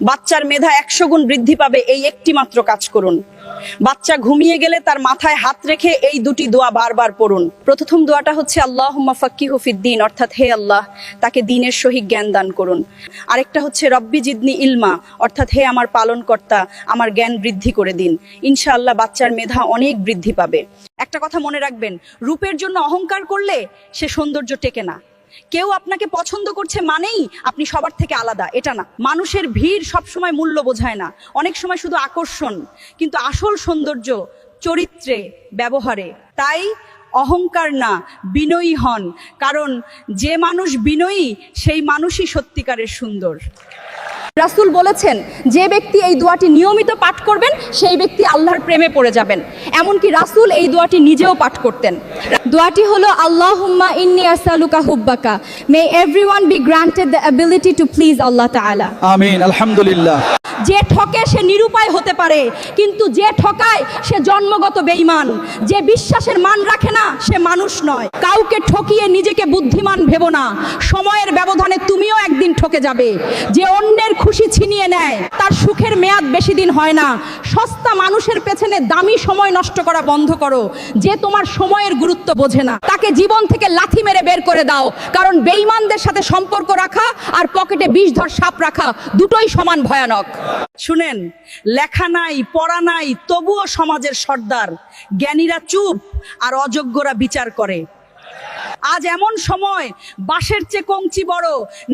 বাচ্চার মেধা 100 গুণ বৃদ্ধি পাবে এই একটি মাত্র কাজ করুন। বাচ্চা ঘুমিয়ে গেলে তার মাথায় হাত রেখে এই দুটি দোয়া বারবার পড়ুন। প্রথম দোয়াটা হচ্ছে আল্লাহুম্মা ফাক্কিহু ফিদ্দিন, অর্থাৎ হে আল্লাহ তাকে দ্বীনের সহিত জ্ঞান দান করুন। আরেকটা হচ্ছে রব্বি জিদনি ইলমা, অর্থাৎ হে আমার পালনকর্তা আমার জ্ঞান বৃদ্ধি করে দিন। ইনশাআল্লাহ বাচ্চার মেধা অনেক বৃদ্ধি পাবে। একটা কথা মনে রাখবেন, রূপের জন্য অহংকার করলে সে সৌন্দর্য টেকে না। কেউ আপনাকে পছন্দ করছে মানেই আপনি সবার থেকে আলাদা, এটা না। মানুষের ভিড় সবসময় মূল্য বোঝায় না, অনেক সময় শুধু আকর্ষণ, কিন্তু আসল সৌন্দর্য চরিত্রে, ব্যবহারে। তাই অহংকার না, বিনয়ী হন, কারণ যে মানুষ বিনয়ী সেই মানুষই সত্যিকারের সুন্দর। রাসূল বলেছেন, যে ব্যক্তি এই দোয়াটি নিয়মিত পাঠ করবেন সেই ব্যক্তি আল্লাহর প্রেমে পড়ে যাবেন। এমনকি রাসূল এই দোয়াটি নিজেও পাঠ করতেন। দোয়াটি হলো আল্লাহুম্মা ইন্নী আসআলুকা হুব্বাকা, may everyone be granted the ability to please আল্লাহ তাআলা। আমিন, আলহামদুলিল্লাহ। যে ঠকে সে নিরুপায় হতে পারে, কিন্তু যে ঠকায় সে জন্মগত বেঈমান। যে বিশ্বাসের মান রাখে না সে মানুষ নয়। কাউকে ঠকিয়ে নিজেকে বুদ্ধিমান ভেবো না, সময়ের ব্যবধানে তুমিও একদিন ঠকে যাবে। যে অন্যের খুশি ছিনিয়ে নেয় তার সুখের মেয়াদ বেশি দিন হয় না। সস্তা মানুষের পেছনে দামি সময় নষ্ট করা বন্ধ করো। যে তোমার সময়ের গুরুত্ব বোঝে না তাকে জীবন থেকে লাথি মেরে বের করে দাও, কারণ বেঈমানদের সাথে সম্পর্ক রাখা আর পকেটে বিষধর সাপ রাখা দুটোই সমান ভয়ানক। শুনেন, লেখা নাই পড়া নাই তবুও সমাজের সর্দার। জ্ঞানীরা চুপ আর অযোগ্যরা বিচার করে। আজ এমন সময়, বাঁশের চেয়ে কঞ্চি বড়,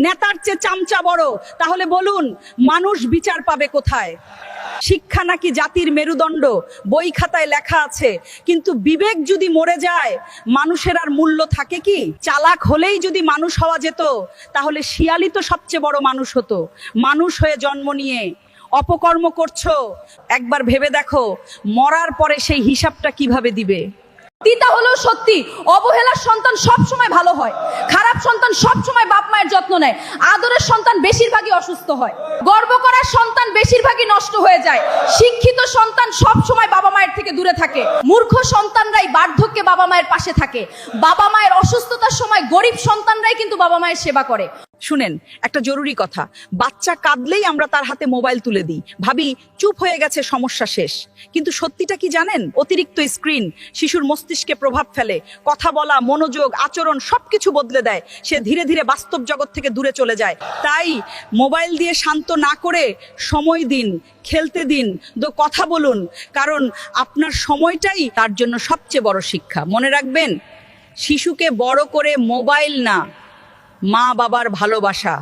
নেতার চেয়ে চামচা বড়। তাহলে বলুন, মানুষ বিচার পাবে কোথায়? শিক্ষা নাকি জাতির মেরুদণ্ড, বই খাতায় লেখা আছে, কিন্তু বিবেক যদি মরে যায় মানুষের আর মূল্য থাকে কি? চালাক হলেই যদি মানুষ হওয়া যেত তাহলে শিয়ালই তো সবচেয়ে বড় মানুষ হতো। মানুষ হয়ে জন্ম নিয়ে অপকর্ম করছো, একবার ভেবে দেখো মরার পরে সেই হিসাবটা কিভাবে দিবে। তিতা হলেও সত্যি, অবহেলার সন্তান সব সময় ভালো হয়, খারাপ সন্তান সব সময় বাপ মায়ের যত্ন নেয়, আদরের সন্তান বেশিরভাগই অসুস্থ হয়, গর্ব করার সন্তান বেশিরভাগই নষ্ট হয়ে যায়, শিক্ষিত সন্তান সব সময় বাবা মায়ের থেকে দূরে থাকে, মূর্খ সন্তানরাই বার্ধক্যে বাবা মায়ের পাশে থাকে, বাবা মায়ের অসুস্থতার সময় গরিব সন্তানরাই কিন্তু বাবা মায়ের সেবা করে। শুনেন, একটা জরুরি কথা, বাচ্চা কাঁদলেই আমরা তার হাতে মোবাইল তুলে দিই, ভাবি চুপ হয়ে গেছে, সমস্যা শেষ। কিন্তু সত্যিটা কি জানেন? অতিরিক্ত স্ক্রিন শিশুর মস্তিষ্কে প্রভাব ফেলে, কথা বলা, মনোযোগ, আচরণ সবকিছু বদলে দেয়। সে ধীরে ধীরে বাস্তব জগৎ থেকে দূরে চলে যায়। তাই মোবাইল দিয়ে শান্ত না করে সময় দিন, খেলতে দিন, কথা বলুন, কারণ আপনার সময়টাই তার জন্য সবচেয়ে বড় শিক্ষা। মনে রাখবেন, শিশুকে বড় করে মোবাইল না, মা বাবার ভালোবাসা।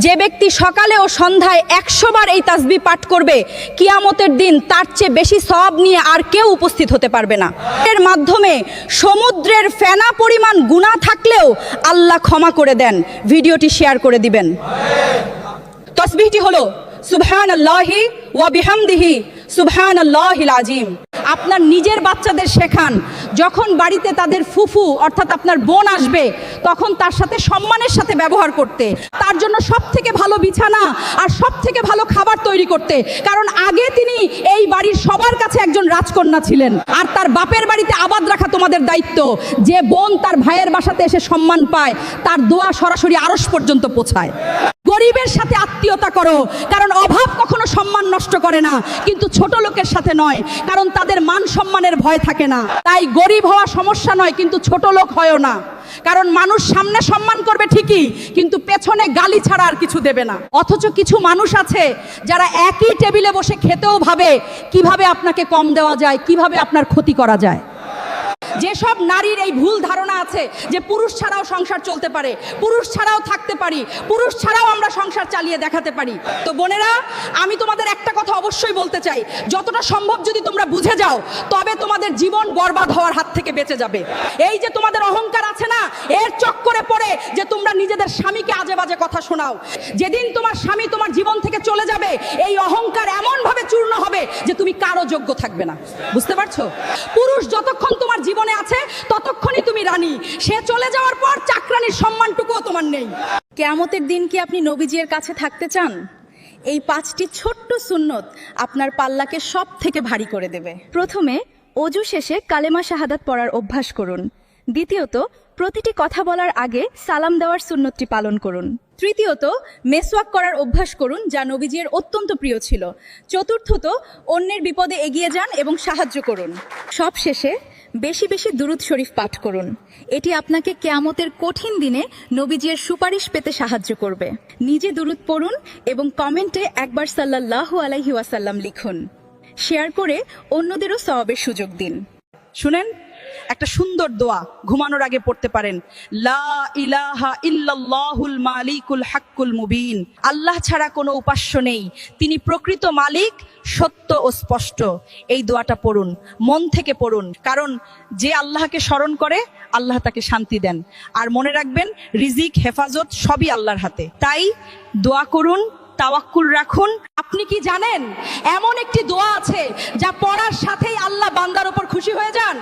যে ব্যক্তি সকালে ও সন্ধ্যায় 100 বার এই তাসবিহ পাঠ করবে, কিয়ামতের দিন তার চেয়ে বেশি সওয়াব নিয়ে আর কেউ উপস্থিত হতে পারবে না। এর মাধ্যমে সমুদ্রের ফেনা পরিমাণ গুনাহ থাকলেও আল্লাহ ক্ষমা করে দেন। ভিডিওটি শেয়ার করে দিবেন। তাসবিহটি হলো সুবহানাল্লাহি ওয়া বিহামদিহি সুবহানাল্লাহিল আযীম। আপনার নিজের বাচ্চাদের শেখান, যখন বাড়িতে তাদের ফুফু অর্থাৎ আপনার বোন আসবে তখন তার সাথে সম্মানের সাথে ব্যবহার করতে, তার জন্য সব থেকে ভালো বিছানা আর সব থেকে ভালো খাবার তৈরি করতে, কারণ আগে তিনি এই বাড়ির সবার কাছে একজন রাজকন্যা ছিলেন। আর তার বাপের বাড়িতে আবাদ রাখা তোমাদের দায়িত্ব। যে বোন তার ভাইয়ের বাসাতে এসে সম্মান পায় তার দোয়া সরাসরি আরশ পর্যন্ত পৌঁছায়। গরিবের সাথে আত্মীয়তা করো, কারণ অভাব কখনো সম্মান নষ্ট করে না, কিন্তু ছোট লোকের সাথে নয়, কারণ তাদের মান সম্মানের ভয় থাকে না। তাই গরিব হওয়া সমস্যা নয়, কিন্তু ছোট লোক হয়ও না, কারণ মানুষ সামনে সম্মান করবে ঠিকই, কিন্তু পেছনে গালি ছাড়া আর কিছু দেবে না। অথচ কিছু মানুষ আছে যারা একই টেবিলে বসে খেতেও ভাবে কিভাবে আপনাকে কম দেওয়া যায়, কিভাবে আপনার ক্ষতি করা যায়। যেসব নারীর এই ভুল ধারণা আছে যে পুরুষ ছাড়াও সংসার চলতে পারে, পুরুষ ছাড়াও থাকতে পারি, পুরুষ ছাড়াও আমরা সংসার চালিয়ে দেখাতে পারি, তো বোনেরা আমি তোমাদের একটা কথা অবশ্যই বলতে চাই, যতটা সম্ভব যদি তোমরা বুঝে যাও তবে তোমাদের জীবন বরবাদ হওয়ার হাত থেকে বেঁচে যাবে। এই যে তোমাদের অহংকার আছে না, এর চক্করে পড়ে যে তোমরা নিজেদের স্বামীকে আজে বাজে কথা শোনাও, যেদিন তোমার স্বামী তোমার জীবন থেকে চলে যাবে এই অহংকার এমন ভাবে চূর্ণ হবে যে তুমি কারো যোগ্য থাকবে না। বুঝতে পারছো? পুরুষ যতক্ষণ তোমার জীবনে আছে ততক্ষণই তুমি রানী, সে চলে যাওয়ার পর চাকরানির সম্মানটুকুও তোমার নেই। কিয়ামতের দিন কি আপনি নবীজির কাছে থাকতে চান? এই 5টি ছোট্ট সুন্নত আপনার পাল্লাকে সব থেকে ভারী করে দেবে। প্রথমে ওযু শেষে কালেমা শাহাদাত পড়ার অভ্যাস করুন। দ্বিতীয়ত, প্রতিটি কথা বলার আগে সালাম দেওয়ার সুন্নতটি পালন করুন। তৃতীয়ত, মেসওয়াক করার অভ্যাস করুন, যা নবীজির অত্যন্ত প্রিয় ছিল। চতুর্থত, অন্যের বিপদে এগিয়ে যান এবং সাহায্য করুন। সবশেষে বেশি বেশি দুরূদ শরীফ পাঠ করুন। এটি আপনাকে কিয়ামতের কঠিন দিনে নবীজির সুপারিশ পেতে সাহায্য করবে। নিজে দুরূদ পড়ুন এবং কমেন্টে একবার সাল্লাল্লাহু আলাইহি ওয়াসাল্লাম লিখুন। শেয়ার করে অন্যদেরও সওয়াবের সুযোগ দিন। শুনেন, একটা সুন্দর দোয়া ঘুমানোর আগে পড়তে পারেন। লা ইলাহা ইল্লাল্লাহুল মালিকুল হাক্কুল মুবিন। আল্লাহ ছাড়া কোনো উপাস্য নেই, তিনি প্রকৃত মালিক, সত্য ও স্পষ্ট। এই দোয়াটা পড়ুন, মন থেকে পড়ুন, কারণ যে আল্লাহকে স্মরণ করে আল্লাহ তাকে শান্তি দেন। আর মনে রাখবেন, রিজিক, হেফাজত সবই আল্লাহর হাতে। তাই দোয়া করুন, তাওয়াক্কুল রাখুন। আপনি কি জানেন এমন একটি দোয়া আছে যা পড়ার সাথেই আল্লাহ বান্দার উপর খুশি হয়ে যান?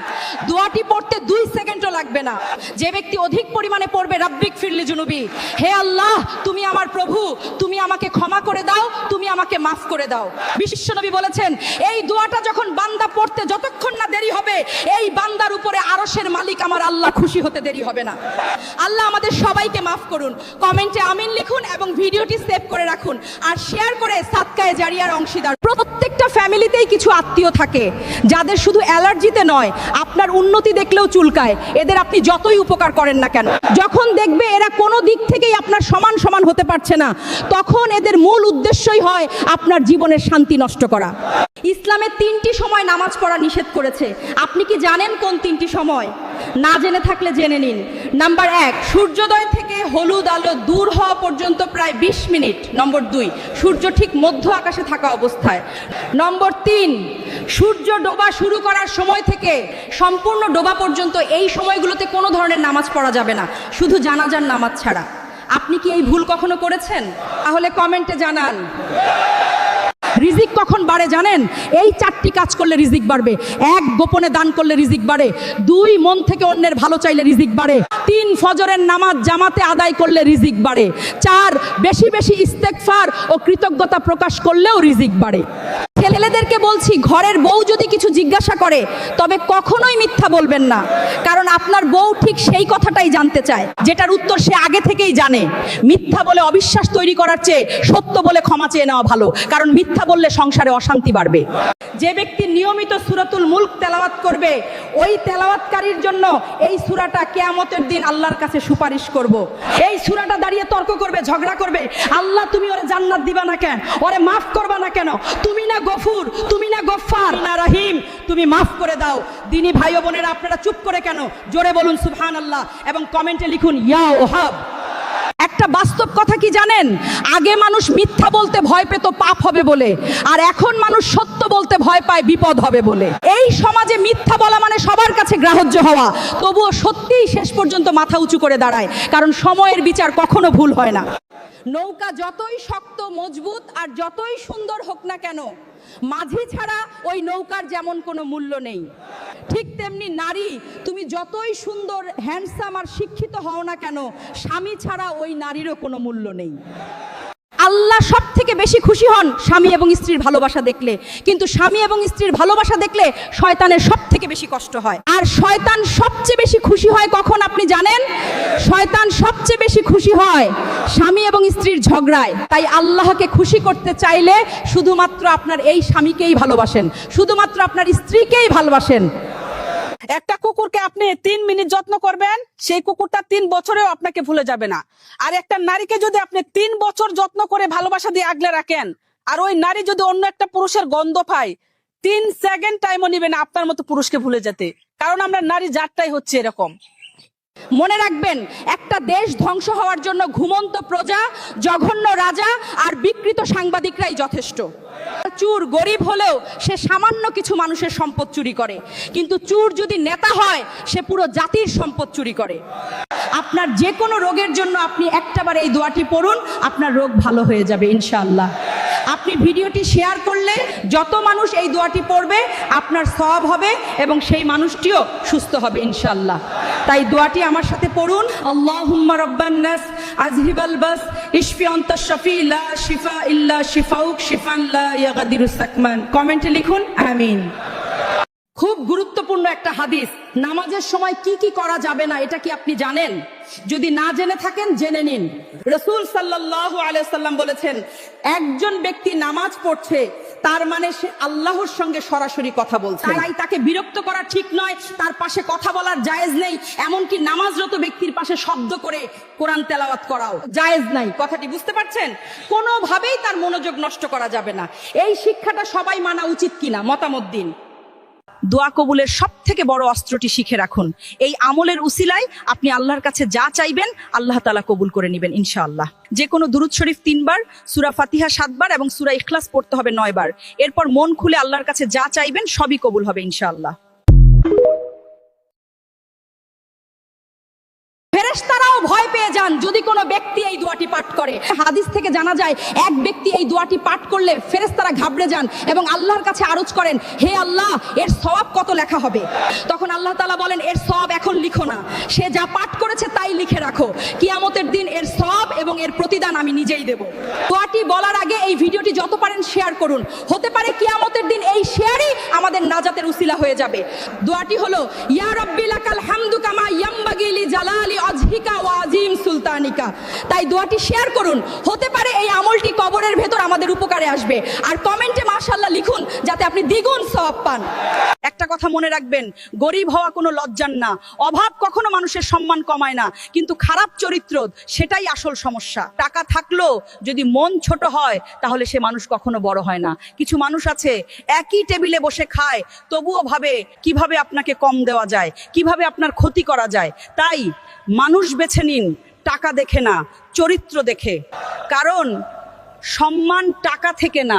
দোয়াটি পড়তে 2 সেকেন্ডও লাগবে না। যে ব্যক্তি অধিক পরিমাণে পড়বে, রাব্বিক ফিরলি জুনুবি, হে আল্লাহ তুমি আমার প্রভু, তুমি আমাকে ক্ষমা করে দাও, তুমি আমাকে মাফ করে দাও। বিশ্বনবী বলেছেন, এই দোয়াটা যখন বান্দা পড়তে যতক্ষণ না দেরি হবে, এই বান্দার উপরে আরশের মালিক আমার আল্লাহ খুশি হতে দেরি হবে না। আল্লাহ আমাদের সবাইকে মাফ করুন। কমেন্টে আমিন লিখুন এবং ভিডিওটি সেভ করে রাখুন আর শেয়ার করে সাদকায়ে জারিয়ার অংশীদার। প্রত্যেকটা ফ্যামিলিতেই কিছু আত্মীয় থাকে যাদের শুধু অ্যালার্জিতে নয়, আপনার উন্নতি দেখলেও চুলকায়। এদের আপনি যতই উপকার করেন না কেন, যখন দেখবে এরা কোনো দিক থেকেই আপনার সমান সমান হতে পারছে না, তখন এদের মূল উদ্দেশ্যই হয় আপনার জীবনের শান্তি নষ্ট করা। ইসলামে 3টি সময় নামাজ পড়া নিষেধ করেছে। আপনি কি জানেন কোন 3টি সময়? না জেনে থাকলে জেনে নিন। নাম্বার 1, সূর্যোদয় থেকে হলুদ আলো দূর হওয়া পর্যন্ত প্রায় 20 মিনিট। নম্বর 2, সূর্য ঠিক মধ্য আকাশে থাকা অবস্থায়। নম্বর 3, সূর্য ডোবা শুরু করার সময় থেকে সম্পূর্ণ ডোবা পর্যন্ত এই সময়গুলোতে কোনো ধরনের নামাজ পড়া যাবে না, শুধু জানাজার নামাজ ছাড়া। আপনি কি এই ভুল কখনো করেছেন? তাহলে কমেন্টে জানান। রিজিক কখন বাড়ে জানেন? এই 4টি কাজ করলে রিজিক বাড়বে। 1, গোপনে দান করলে রিজিক বাড়ে। 2, মন থেকে অন্যের ভালো চাইলে রিজিক বাড়ে। 3, ফজরের নামাজ জামাতে আদায় করলে রিজিক বাড়ে। 4, বেশি বেশি ইস্তেগফার ও কৃতজ্ঞতা প্রকাশ করলেও রিজিক বাড়ে। ছেলেদেরকে বলছি, ঘরের বউ যদি কিছু জিজ্ঞাসা করে তবে কখনোই মিথ্যা বলবেন না, কারণ আপনার বউ ঠিক সেই কথাটাই জানতে চায় যেটার উত্তর সে আগে থেকেই জানে। মিথ্যা বলে অবিশ্বাস তৈরি করার চেয়ে সত্য বলে ক্ষমা চেয়ে নেওয়া ভালো, কারণ মিথ্যা বললে সংসারে অশান্তি বাড়বে। যে ব্যক্তি নিয়মিত সূরাতুল মুলক তেলাওয়াত করবে, ওই তেলাওয়াতকারীর জন্য এই সূরাটা কিয়ামতের দিন আল্লাহর কাছে সুপারিশ করব। এই সূরাটা দাঁড়িয়ে তর্ক করবে, ঝগড়া করবে, আল্লাহ তুমি ওরে জান্নাত দিবা না কেন, ওরে মাফ করবা না কেন, তুমি না গফুর, তুমি না গফফার, না রহিম, তুমি মাফ করে দাও। দিনী ভাই ও বোনেরা, আপনারা চুপ করে কেন? জোরে বলুন সুবহানাল্লাহ এবং কমেন্টে লিখুন ইয়া ওহাব। একটা বাস্তব কথা কি জানেন? আগে মানুষ মিথ্যা বলতে ভয় পেত পাপ হবে বলে, আর এখন মানুষ সত্য বলতে ভয় পায় বিপদ হবে বলে। এই সমাজে মিথ্যা বলা মানে সবার কাছে গ্রাহ্য হওয়া, তবুও সত্যিই শেষ পর্যন্ত মাথা উঁচু করে দাঁড়ায়, কারণ সময়ের বিচার কখনো ভুল হয় না। নৌকা যতই শক্ত মজবুত আর যতই সুন্দর হোক না কেন, মাঝি ছাড়া ওই নৌকার যেমন কোনো মূল্য নেই, ঠিক তেমনি নারী তুমি যতই সুন্দর, হ্যান্ডসাম আর শিক্ষিত হও না কেন, স্বামী ছাড়া ওই নারীরও কোনো মূল্য নেই। আল্লাহ সব থেকে বেশি খুশি হন স্বামী এবং স্ত্রীর ভালোবাসা দেখলে, কিন্তু স্বামী এবং স্ত্রীর ভালোবাসা দেখলে শয়তানের সব থেকে বেশি কষ্ট হয়। আর শয়তান সবচেয়ে বেশি খুশি হয় কখন আপনি জানেন? শয়তান সবচেয়ে বেশি খুশি হয় স্বামী এবং স্ত্রীর ঝগড়ায়। তাই আল্লাহকে খুশি করতে চাইলে শুধুমাত্র আপনার এই স্বামীকেই ভালোবাসেন, শুধুমাত্র আপনার স্ত্রীকেই ভালোবাসেন। একটা কুকুরকে আপনি 3 মিনিট যত্ন করবেন, সেই কুকুরটা 3 বছরেও আপনাকে ভুলে যাবে না। আর একটা নারীকে যদি আপনি 3 বছর যত্ন করে ভালোবাসা দিয়ে আগলে রাখেন, আর ওই নারী যদি অন্য একটা পুরুষের গন্ধ পায়, 3 সেকেন্ড টাইমও নিবে না আপনার মতো পুরুষকে ভুলে যেতে, কারণ আমরা নারী জাতটাই হচ্ছে এরকম। মনে রাখবেন, একটা দেশ ধ্বংস হওয়ার জন্য ঘুমন্ত প্রজা, জঘন্য রাজা আর বিকৃত সাংবাদিকরাই যথেষ্ট। চোর গরিব হলেও সে সামান্য কিছু মানুষের সম্পদ চুরি করে, কিন্তু চোর যদি নেতা হয় সে পুরো জাতির সম্পদ চুরি করে। আপনার যে কোনো রোগের জন্য আপনি একটাবার এই দোয়াটি পড়ুন, আপনার রোগ ভালো হয়ে যাবে ইনশাআল্লাহ। আপনি ভিডিওটি শেয়ার করলে যত মানুষ এই দোয়াটি পড়বে আপনার সওয়াব হবে এবং সেই মানুষটিও সুস্থ হবে ইনশাআল্লাহ। তাই দোয়াটি আমার সাথে পড়ুন। আল্লাহুম্মা রাব্বান নাস আযহিবাল বাস ইশফি আনতাশ শাফি লা শিফা ইল্লা শিফাউক শিফান লা ইয়াগাদিরু সাকমান। কমেন্টে লিখুন আমিন। খুব গুরুত্বপূর্ণ একটা হাদিস। নামাজের সময় কি কি করা যাবে না এটা কি আপনি জানেন? যদি না জেনে থাকেন জেনে নিন। রাসূল সাল্লাল্লাহু আলাইহি সাল্লাম বলেছেন, একজন ব্যক্তি নামাজ পড়ছে তার মানে সে আল্লাহর সঙ্গে সরাসরি কথা বলছে, তাই তাকে বিরক্ত করা ঠিক নয়, তার পাশে কথা বলার জায়েজ নেই, এমনকি নামাজরত ব্যক্তির পাশে শব্দ করে কোরআন তেলাওয়াত করাও জায়েজ নাই। কথাটি বুঝতে পারছেন? কোনোভাবেই তার মনোযোগ নষ্ট করা যাবে না। এই শিক্ষাটা সবাই মানা উচিত কিনা মতামত দিন। দোয়া কবুলের সব থেকে বড় অস্ত্রটি শিখে রাখুন। এই আমলের উসিলায় আপনি আল্লাহর কাছে যা চাইবেন আল্লাহ তাআলা কবুল করে নেবেন ইনশাআল্লাহ। যে কোনো দুরূদ শরীফ 3 বার, সূরা ফাতিহা 7 বার এবং সূরা ইখলাস পড়তে হবে 9 বার। এরপর মন খুলে আল্লাহর কাছে যা চাইবেন সবই কবুল হবে ইনশাআল্লাহ। ফেরেশতারাও ভয় পেয়ে যান যদি কোনো ব্যক্তি এই দোয়াটি পাঠ করে। হাদিস থেকে জানা যায় এক ব্যক্তি এই দোয়াটি পাঠ করলে ফেরেশতারা ঘাবড়ে যান এবং আল্লাহর কাছে আরজ করেন, হে আল্লাহ, এর সওয়াব কত লেখা হবে? তখন আল্লাহ তাআলা বলেন, এর সওয়াব এখন লিখো না, সে যা পাঠ করেছে তাই লিখে রাখো, কিয়ামতের দিন এর সওয়াব এবং এর প্রতিদান আমি নিজেই দেব। দোয়াটি বলার আগে এই ভিডিওটি যত পারেন শেয়ার করুন, হতে পারে কিয়ামতের দিন এই শেয়ারই আমাদের নাজাতের উসিলা হয়ে যাবে। দোয়াটি হলো, ইয়া রাব্বি লাকাল হামদু কামা ইয়ামবাগি লি জালালি আজহিকা ওয়া আজিম সুলতানিকা। তাই দোয়াটি শেয়ার করুন, হতে পারে এই আমলটি কবরের ভেতর আমাদের উপকারে আসবে। আর কমেন্টে মাশাআল্লাহ লিখুন যাতে আপনি দ্বিগুণ সওয়াব পান। একটা কথা মনে রাখবেন, গরিব হওয়া কোনো লজ্জার না, অভাব কখনো মানুষের সম্মান কমায় না, কিন্তু খারাপ চরিত্র সেটাই আসল সমস্যা। টাকা থাকলেও যদি মন ছোট হয় তাহলে সে মানুষ কখনো বড় হয় না। কিছু মানুষ আছে একই টেবিলে বসে খায় তবুও ভাবে কিভাবে আপনাকে কম দেওয়া যায়, কিভাবে আপনার ক্ষতি করা যায়। তাই মানুষ বেছে নিন টাকা দেখে না, চরিত্র দেখে। কারণ সম্মান টাকা থেকে না,